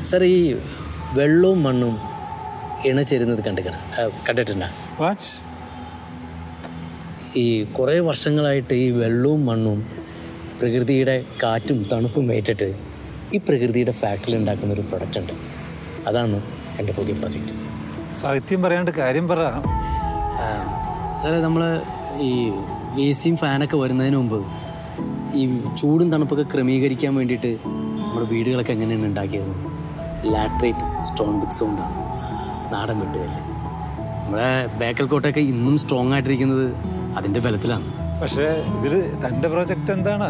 Sir ഈ വെള്ളവും മണ്ണും ഇണചേരുന്നത് കണ്ടിട്ടുണ്ടോ? ഈ കുറേ വർഷങ്ങളായിട്ട് ഈ വെള്ളവും മണ്ണും പ്രകൃതിയുടെ കാറ്റും തണുപ്പും ഏറ്റിട്ട് ഈ പ്രകൃതിയുടെ ഫാക്ടറിയിൽ ഉണ്ടാക്കുന്ന ഒരു പ്രൊഡക്റ്റ് ഉണ്ട്. അതാണ് എൻ്റെ പുതിയ പ്രൊജക്റ്റ്. സാഹിത്യം പറയാണ്ട് കാര്യം പറ. സാറേ, നമ്മൾ ഈ എ സിയും ഫാനൊക്കെ വരുന്നതിന് മുമ്പ് ഈ ചൂടും തണുപ്പൊക്കെ ക്രമീകരിക്കാൻ വേണ്ടിയിട്ട് നമ്മുടെ വീടുകളൊക്കെ എങ്ങനെയാണ് ഉണ്ടാക്കിയത്? ലാട്രേറ്റ് സ്റ്റോൺ ബ്രിക്സ് കൊണ്ടാണ്, നാടൻ വെട്ടുകല്ല്. നമ്മുടെ ബേക്കൽ കോട്ടയൊക്കെ ഇന്നും സ്ട്രോങ് ആയിട്ടിരിക്കുന്നത് അതിൻ്റെ ബലത്തിലാണ്. പക്ഷേ ഇതിൽ തൻ്റെ പ്രൊജക്റ്റ് എന്താണ്?